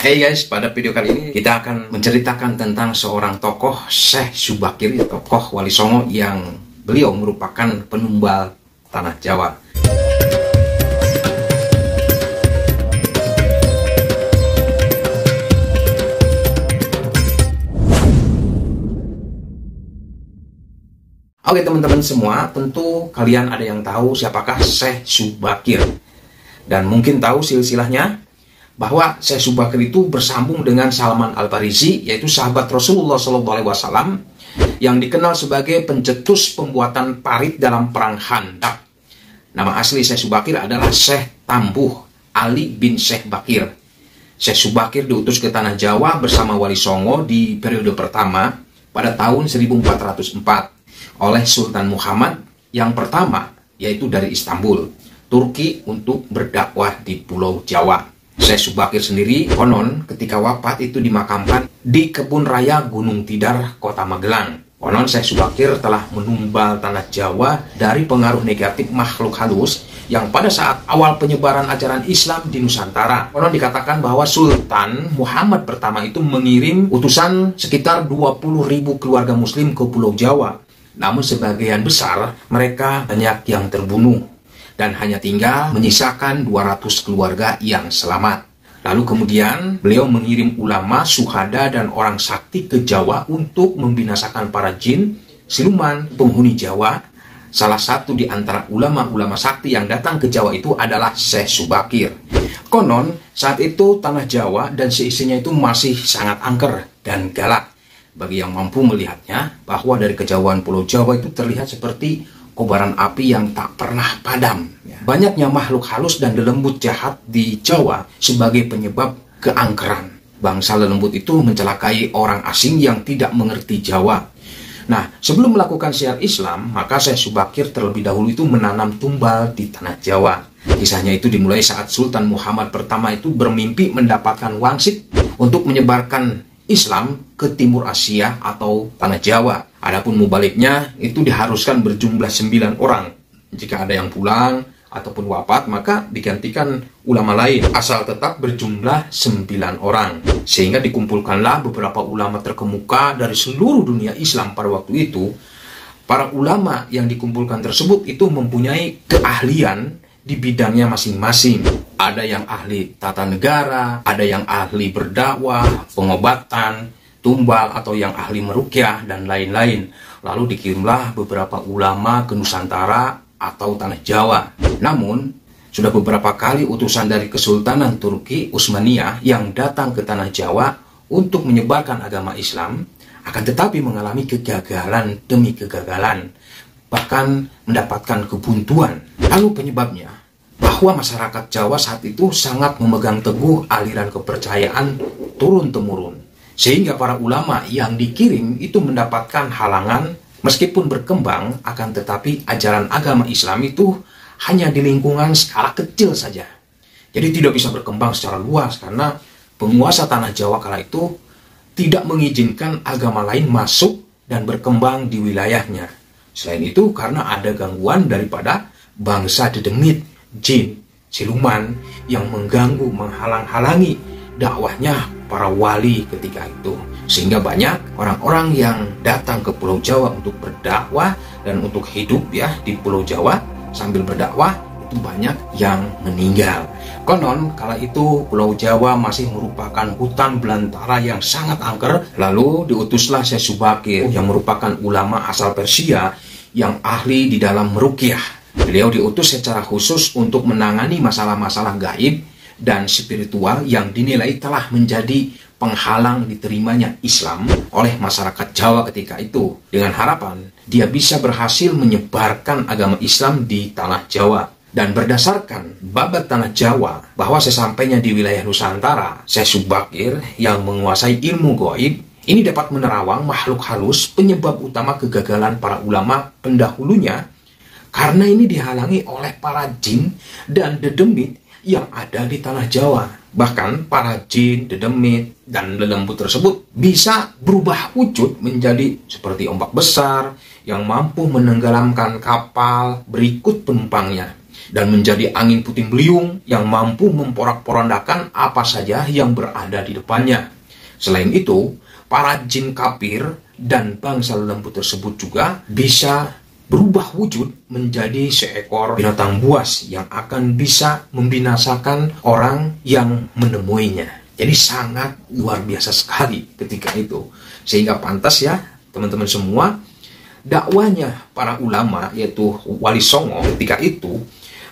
Hey guys, pada video kali ini kita akan menceritakan tentang seorang tokoh Syekh Subakir, tokoh Wali Songo yang beliau merupakan penumbal tanah Jawa. Oke teman-teman semua, tentu kalian ada yang tahu siapakah Syekh Subakir. Dan mungkin tahu silsilahnya, bahwa Syekh Subakir itu bersambung dengan Salman Al-Farisi, yaitu sahabat Rasulullah SAW yang dikenal sebagai pencetus pembuatan parit dalam perang Khandaq. Nama asli Syekh Subakir adalah Syekh Tambuh Ali bin Syekh Bakir. Syekh Subakir diutus ke tanah Jawa bersama Wali Songo di periode pertama pada tahun 1404 oleh Sultan Muhammad yang pertama, yaitu dari Istanbul, Turki, untuk berdakwah di Pulau Jawa. Syekh Subakir sendiri konon ketika wafat itu dimakamkan di Kebun Raya Gunung Tidar, Kota Magelang. Konon Syekh Subakir telah menumbal tanah Jawa dari pengaruh negatif makhluk halus yang pada saat awal penyebaran ajaran Islam di Nusantara. Konon dikatakan bahwa Sultan Muhammad pertama itu mengirim utusan sekitar 20.000 keluarga muslim ke Pulau Jawa. Namun sebagian besar mereka banyak yang terbunuh dan hanya tinggal menyisakan 200 keluarga yang selamat. Lalu kemudian beliau mengirim ulama, suhada, dan orang sakti ke Jawa untuk membinasakan para jin, siluman, penghuni Jawa. Salah satu di antara ulama-ulama sakti yang datang ke Jawa itu adalah Syekh Subakir. Konon saat itu tanah Jawa dan seisinya itu masih sangat angker dan galak. Bagi yang mampu melihatnya, bahwa dari kejauhan Pulau Jawa itu terlihat seperti kobaran api yang tak pernah padam. Banyaknya makhluk halus dan lelembut jahat di Jawa sebagai penyebab keangkeran. Bangsa lelembut itu mencelakai orang asing yang tidak mengerti Jawa. Nah, sebelum melakukan syiar Islam, maka Syekh Subakir terlebih dahulu itu menanam tumbal di tanah Jawa. Kisahnya itu dimulai saat Sultan Muhammad pertama itu bermimpi mendapatkan wangsit untuk menyebarkan Islam ke Timur Asia atau tanah Jawa. Adapun mubaliknya itu diharuskan berjumlah 9 orang. Jika ada yang pulang ataupun wafat, maka digantikan ulama lain asal tetap berjumlah 9 orang. Sehingga dikumpulkanlah beberapa ulama terkemuka dari seluruh dunia Islam pada waktu itu. Para ulama yang dikumpulkan tersebut itu mempunyai keahlian di bidangnya masing-masing. Ada yang ahli tata negara, ada yang ahli berdakwah, pengobatan, tumbal, atau yang ahli meruqyah, dan lain-lain. Lalu dikirimlah beberapa ulama ke Nusantara atau tanah Jawa. Namun, sudah beberapa kali utusan dari Kesultanan Turki Utsmaniyah yang datang ke tanah Jawa untuk menyebarkan agama Islam, akan tetapi mengalami kegagalan demi kegagalan, bahkan mendapatkan kebuntuan. Lalu penyebabnya, bahwa masyarakat Jawa saat itu sangat memegang teguh aliran kepercayaan turun-temurun. Sehingga para ulama yang dikirim itu mendapatkan halangan meskipun berkembang, akan tetapi ajaran agama Islam itu hanya di lingkungan skala kecil saja. Jadi tidak bisa berkembang secara luas karena penguasa tanah Jawa kala itu tidak mengizinkan agama lain masuk dan berkembang di wilayahnya. Selain itu karena ada gangguan daripada bangsa dedemit, jin, siluman yang mengganggu, menghalang-halangi dakwahnya para wali ketika itu. Sehingga banyak orang-orang yang datang ke Pulau Jawa untuk berdakwah dan untuk hidup ya di Pulau Jawa sambil berdakwah, itu banyak yang meninggal. Konon kala itu Pulau Jawa masih merupakan hutan belantara yang sangat angker. Lalu diutuslah Syekh Subakir yang merupakan ulama asal Persia yang ahli di dalam meruqyah. Beliau diutus secara khusus untuk menangani masalah-masalah gaib dan spiritual yang dinilai telah menjadi penghalang diterimanya Islam oleh masyarakat Jawa ketika itu. Dengan harapan dia bisa berhasil menyebarkan agama Islam di tanah Jawa. Dan berdasarkan babat tanah Jawa, bahwa sesampainya di wilayah Nusantara, Syekh Subakir yang menguasai ilmu gaib ini dapat menerawang makhluk halus, penyebab utama kegagalan para ulama pendahulunya. Karena ini dihalangi oleh para jin dan dedemit yang ada di tanah Jawa. Bahkan para jin, dedemit, dan lelembut tersebut bisa berubah wujud menjadi seperti ombak besar yang mampu menenggelamkan kapal berikut penumpangnya. dan menjadi angin puting beliung yang mampu memporak-porandakan apa saja yang berada di depannya. Selain itu, para jin kafir dan bangsa lembut tersebut juga bisa berubah wujud menjadi seekor binatang buas yang akan bisa membinasakan orang yang menemuinya. Jadi sangat luar biasa sekali ketika itu. Sehingga pantas ya teman-teman semua, dakwanya para ulama yaitu Wali Songo ketika itu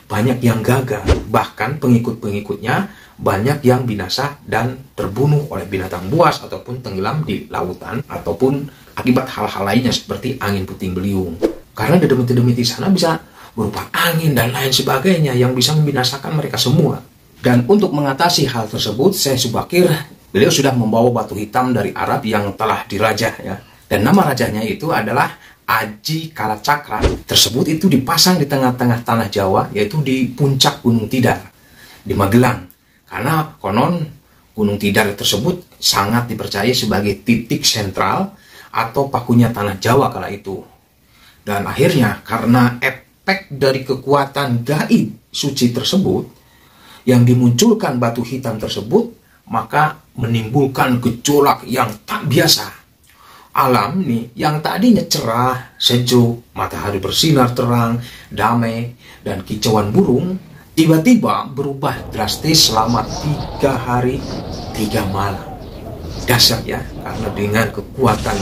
banyak yang gagal. Bahkan pengikut-pengikutnya banyak yang binasa dan terbunuh oleh binatang buas ataupun tenggelam di lautan ataupun akibat hal-hal lainnya seperti angin puting beliung. Karena dedemit-dedemit di sana bisa berupa angin dan lain sebagainya yang bisa membinasakan mereka semua. Dan untuk mengatasi hal tersebut, Syekh Subakir, beliau sudah membawa batu hitam dari Arab yang telah dirajah ya. Dan nama rajanya itu adalah Aji Kalacakra. Tersebut itu dipasang di tengah-tengah tanah Jawa, yaitu di puncak Gunung Tidar di Magelang. Karena konon Gunung Tidar tersebut sangat dipercaya sebagai titik sentral atau pakunya tanah Jawa kala itu. Dan akhirnya karena efek dari kekuatan gaib suci tersebut yang dimunculkan batu hitam tersebut, maka menimbulkan gejolak yang tak biasa. Alam nih yang tadinya cerah, sejuk, matahari bersinar terang, damai, dan kicauan burung tiba-tiba berubah drastis selama 3 hari 3 malam. Dasar ya, karena dengan kekuatan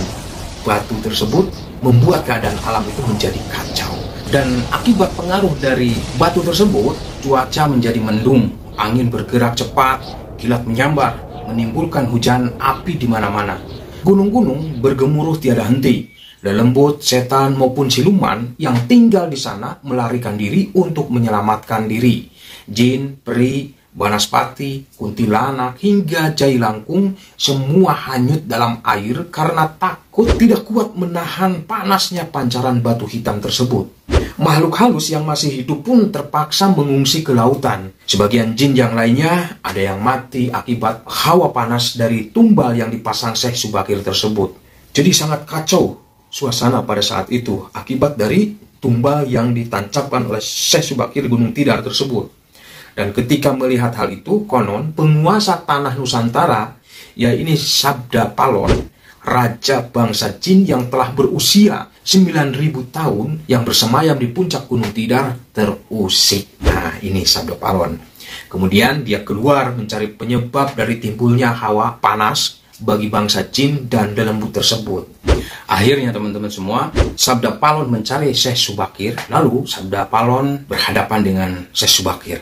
batu tersebut membuat keadaan alam itu menjadi kacau. Dan akibat pengaruh dari batu tersebut, cuaca menjadi mendung, angin bergerak cepat, kilat menyambar, menimbulkan hujan api di mana-mana. Gunung-gunung bergemuruh tiada henti. Lelembut, setan maupun siluman yang tinggal di sana melarikan diri untuk menyelamatkan diri. Jin, peri, banaspati, kuntilanak, hingga jailangkung semua hanyut dalam air karena takut tidak kuat menahan panasnya pancaran batu hitam tersebut. Makhluk halus yang masih hidup pun terpaksa mengungsi ke lautan. Sebagian jin yang lainnya ada yang mati akibat hawa panas dari tumbal yang dipasang Syekh Subakir tersebut. Jadi sangat kacau suasana pada saat itu akibat dari tumbal yang ditancapkan oleh Syekh Subakir Gunung Tidar tersebut. Dan ketika melihat hal itu, konon penguasa tanah Nusantara, yaitu Sabda Palon, raja bangsa jin yang telah berusia 9.000 tahun yang bersemayam di puncak Gunung Tidar terusik. Nah, ini Sabda Palon. Kemudian dia keluar mencari penyebab dari timbulnya hawa panas bagi bangsa jin dan lelembut tersebut. Akhirnya teman-teman semua, Sabda Palon mencari Syekh Subakir, lalu Sabda Palon berhadapan dengan Syekh Subakir.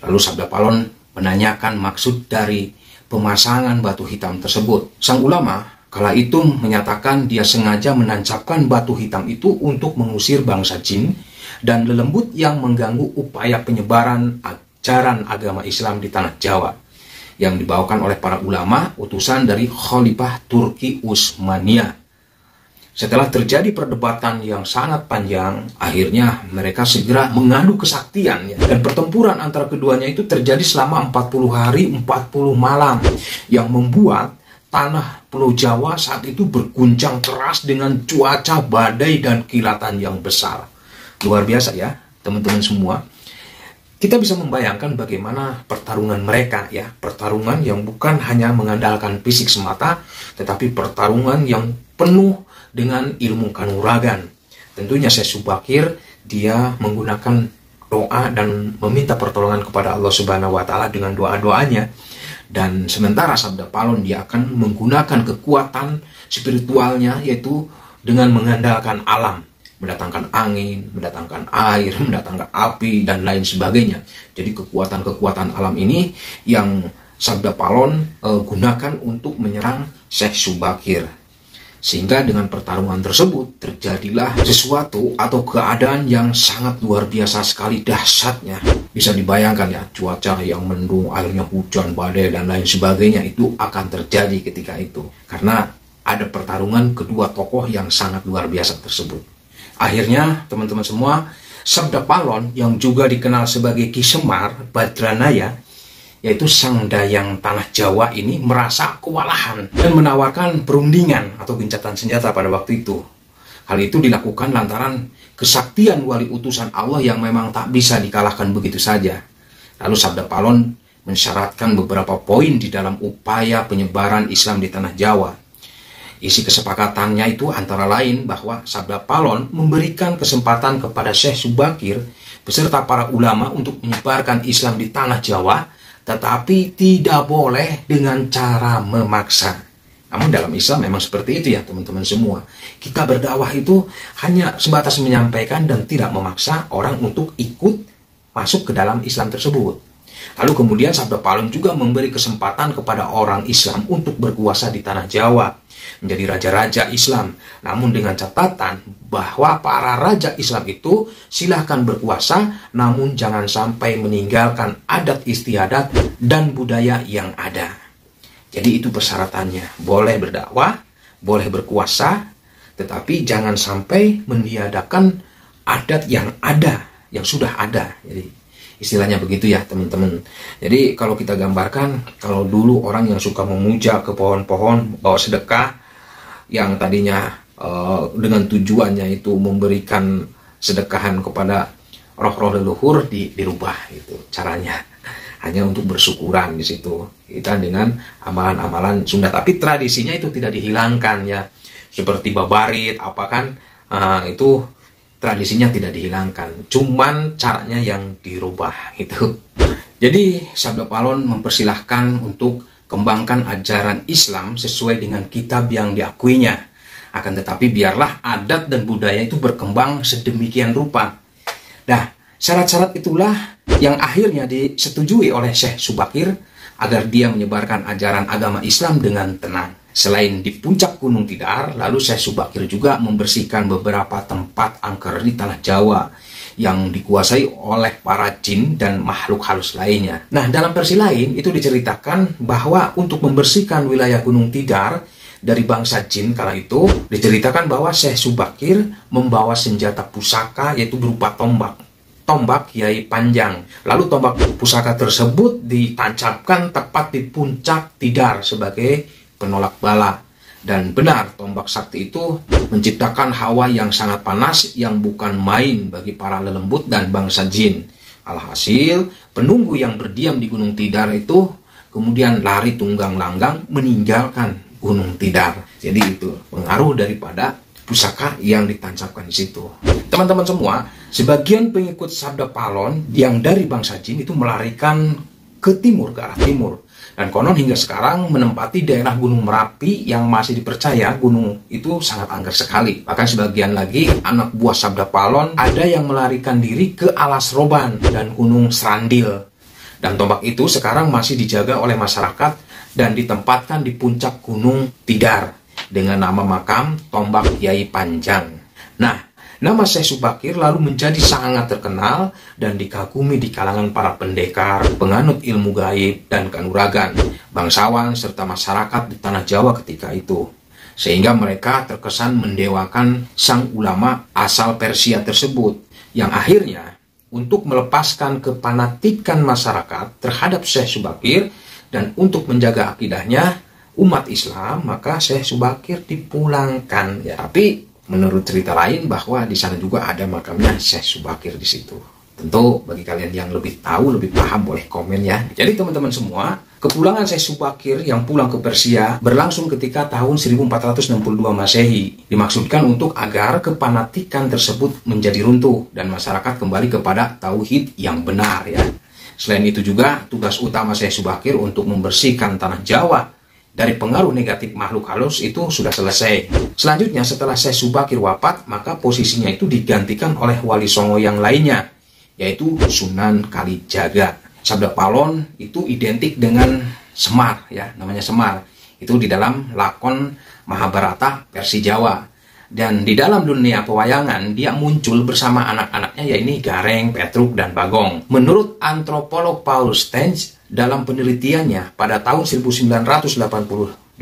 Lalu Sabda Palon menanyakan maksud dari pemasangan batu hitam tersebut. Sang ulama kala itu menyatakan dia sengaja menancapkan batu hitam itu untuk mengusir bangsa jin dan lelembut yang mengganggu upaya penyebaran ajaran agama Islam di tanah Jawa yang dibawakan oleh para ulama utusan dari Khalifah Turki Utsmaniyah. Setelah terjadi perdebatan yang sangat panjang, akhirnya mereka segera mengadu kesaktian ya. Dan pertempuran antara keduanya itu terjadi selama 40 hari 40 malam yang membuat tanah Pulau Jawa saat itu berguncang keras dengan cuaca badai dan kilatan yang besar. Luar biasa ya teman-teman semua. Kita bisa membayangkan bagaimana pertarungan mereka ya. Pertarungan yang bukan hanya mengandalkan fisik semata, tetapi pertarungan yang penuh dengan ilmu kanuragan. Tentunya Syekh Subakir dia menggunakan doa dan meminta pertolongan kepada Allah Subhanahu wa taala dengan doa-doanya. Dan sementara Sabda Palon dia akan menggunakan kekuatan spiritualnya yaitu dengan mengandalkan alam, mendatangkan angin, mendatangkan air, mendatangkan api dan lain sebagainya. Jadi kekuatan-kekuatan alam ini yang Sabda Palon gunakan untuk menyerang Syekh Subakir. Sehingga dengan pertarungan tersebut terjadilah sesuatu atau keadaan yang sangat luar biasa sekali dahsyatnya. Bisa dibayangkan ya, cuaca yang mendung, akhirnya hujan, badai, dan lain sebagainya itu akan terjadi ketika itu. Karena ada pertarungan kedua tokoh yang sangat luar biasa tersebut. Akhirnya teman-teman semua, Sabda Palon yang juga dikenal sebagai Ki Semar Badranaya, yaitu sang dayang tanah Jawa ini merasa kewalahan dan menawarkan perundingan atau gencatan senjata pada waktu itu. Hal itu dilakukan lantaran kesaktian wali utusan Allah yang memang tak bisa dikalahkan begitu saja. Lalu Sabda Palon mensyaratkan beberapa poin di dalam upaya penyebaran Islam di tanah Jawa. Isi kesepakatannya itu antara lain bahwa Sabda Palon memberikan kesempatan kepada Syekh Subakir beserta para ulama untuk menyebarkan Islam di tanah Jawa, tetapi tidak boleh dengan cara memaksa. Namun dalam Islam memang seperti itu ya teman-teman semua. Kita berdakwah itu hanya sebatas menyampaikan dan tidak memaksa orang untuk ikut masuk ke dalam Islam tersebut. Lalu kemudian Sabda Palon juga memberi kesempatan kepada orang Islam untuk berkuasa di tanah Jawa, menjadi raja-raja Islam. Namun dengan catatan bahwa para raja Islam itu silahkan berkuasa, namun jangan sampai meninggalkan adat istiadat dan budaya yang ada. Jadi itu persyaratannya. Boleh berdakwah, boleh berkuasa, tetapi jangan sampai meniadakan adat yang ada, yang sudah ada. Jadi istilahnya begitu ya teman-teman. Jadi kalau kita gambarkan, kalau dulu orang yang suka memuja ke pohon-pohon, bawa sedekah, yang tadinya dengan tujuannya itu memberikan sedekahan kepada roh-roh leluhur, dirubah itu caranya. Hanya untuk bersyukuran di situ. Kita dengan amalan-amalan Sunda, tapi tradisinya itu tidak dihilangkan ya. Seperti babarit, apa kan, itu tradisinya tidak dihilangkan. Cuman caranya yang dirubah gitu. Jadi Sabda Palon mempersilahkan untuk kembangkan ajaran Islam sesuai dengan kitab yang diakuinya. Akan tetapi biarlah adat dan budaya itu berkembang sedemikian rupa. Nah, syarat-syarat itulah yang akhirnya disetujui oleh Syekh Subakir agar dia menyebarkan ajaran agama Islam dengan tenang. Selain di puncak Gunung Tidar, lalu Syekh Subakir juga membersihkan beberapa tempat angker di tanah Jawa yang dikuasai oleh para jin dan makhluk halus lainnya. Nah, dalam versi lain itu diceritakan bahwa untuk membersihkan wilayah Gunung Tidar dari bangsa jin kala itu, diceritakan bahwa Syekh Subakir membawa senjata pusaka yaitu berupa tombak Kiai Panjang. Lalu tombak pusaka tersebut ditancapkan tepat di puncak Tidar sebagai penolak bala. Dan benar, tombak sakti itu menciptakan hawa yang sangat panas yang bukan main bagi para lelembut dan bangsa jin. Alhasil, penunggu yang berdiam di Gunung Tidar itu kemudian lari tunggang langgang meninggalkan Gunung Tidar. Jadi itu pengaruh daripada pusaka yang ditancapkan di situ. Teman-teman semua, sebagian pengikut Sabda Palon yang dari bangsa jin itu melarikan ke timur, ke arah timur. Dan konon hingga sekarang menempati daerah Gunung Merapi yang masih dipercaya gunung itu sangat angker sekali. Bahkan sebagian lagi anak buah Sabda Palon ada yang melarikan diri ke Alas Roban dan Gunung Serandil. Dan tombak itu sekarang masih dijaga oleh masyarakat dan ditempatkan di puncak Gunung Tidar dengan nama makam Tombak Kiai Panjang. Nah, nama Syekh Subakir lalu menjadi sangat terkenal dan dikagumi di kalangan para pendekar, penganut ilmu gaib dan kanuragan, bangsawan serta masyarakat di tanah Jawa ketika itu. Sehingga mereka terkesan mendewakan sang ulama asal Persia tersebut, yang akhirnya untuk melepaskan kepanatikan masyarakat terhadap Syekh Subakir dan untuk menjaga akidahnya umat Islam, maka Syekh Subakir dipulangkan. Ya, tapi menurut cerita lain bahwa di sana juga ada makamnya Syekh Subakir di situ. Tentu bagi kalian yang lebih tahu, lebih paham boleh komen ya. Jadi teman-teman semua, kepulangan Syekh Subakir yang pulang ke Persia berlangsung ketika tahun 1462 Masehi. Dimaksudkan untuk agar kepanatikan tersebut menjadi runtuh dan masyarakat kembali kepada tauhid yang benar ya. Selain itu juga tugas utama Syekh Subakir untuk membersihkan tanah Jawa dari pengaruh negatif makhluk halus itu sudah selesai. Selanjutnya setelah Syekh Subakir wafat, maka posisinya itu digantikan oleh Wali Songo yang lainnya, yaitu Sunan Kalijaga. Sabda Palon itu identik dengan Semar ya, namanya Semar. Itu di dalam lakon Mahabharata versi Jawa. Dan di dalam dunia pewayangan dia muncul bersama anak-anaknya, yaitu Gareng, Petruk, dan Bagong. Menurut antropolog Paul Stench, dalam penelitiannya pada tahun 1988,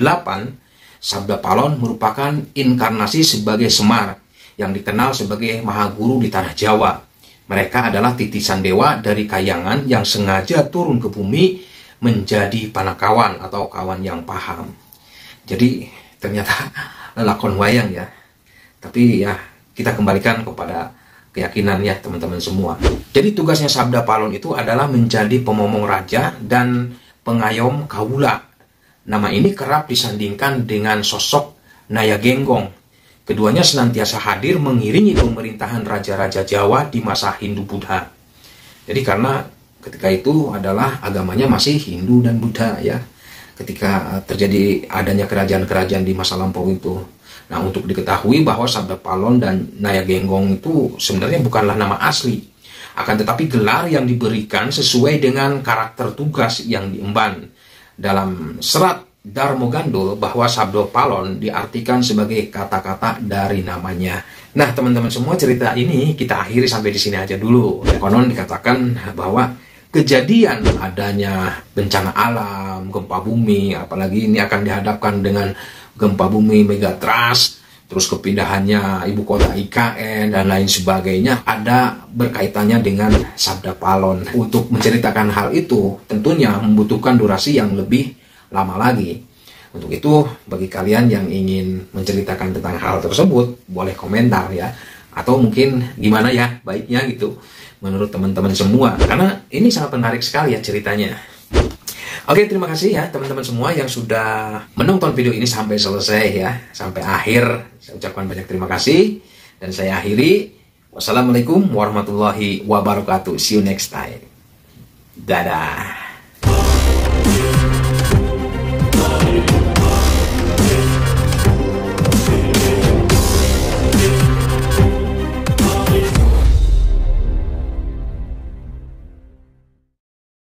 Sabda Palon merupakan inkarnasi sebagai Semar yang dikenal sebagai Mahaguru di tanah Jawa. Mereka adalah titisan dewa dari kayangan yang sengaja turun ke bumi menjadi panakawan atau kawan yang paham. Jadi ternyata lakon wayang ya. Tapi ya, kita kembalikan kepada keyakinan ya teman-teman semua. Jadi tugasnya Sabda Palon itu adalah menjadi pemomong raja dan pengayom kaula. Nama ini kerap disandingkan dengan sosok Naya Genggong. Keduanya senantiasa hadir mengiringi pemerintahan raja-raja Jawa di masa Hindu-Buddha. Jadi karena ketika itu adalah agamanya masih Hindu dan Buddha ya. Ketika terjadi adanya kerajaan-kerajaan di masa lampau itu. Nah, untuk diketahui bahwa Sabda Palon dan Naya Genggong itu sebenarnya bukanlah nama asli. Akan tetapi gelar yang diberikan sesuai dengan karakter tugas yang diemban. Dalam serat Darmo Gandul bahwa Sabda Palon diartikan sebagai kata-kata dari namanya. Nah, teman-teman semua, cerita ini kita akhiri sampai di sini aja dulu. Konon dikatakan bahwa kejadian adanya bencana alam, gempa bumi, apalagi ini akan dihadapkan dengan gempa bumi megatrust, terus kepindahannya ibu kota IKN dan lain sebagainya, ada berkaitannya dengan Sabda Palon. Untuk menceritakan hal itu tentunya membutuhkan durasi yang lebih lama lagi. Untuk itu, bagi kalian yang ingin menceritakan tentang hal tersebut, boleh komentar ya, atau mungkin gimana ya baiknya gitu menurut teman-teman semua, karena ini sangat menarik sekali ya ceritanya. Oke, terima kasih ya teman-teman semua yang sudah menonton video ini sampai selesai ya, sampai akhir. Saya ucapkan banyak terima kasih dan saya akhiri. Wassalamualaikum warahmatullahi wabarakatuh. See you next time. Dadah.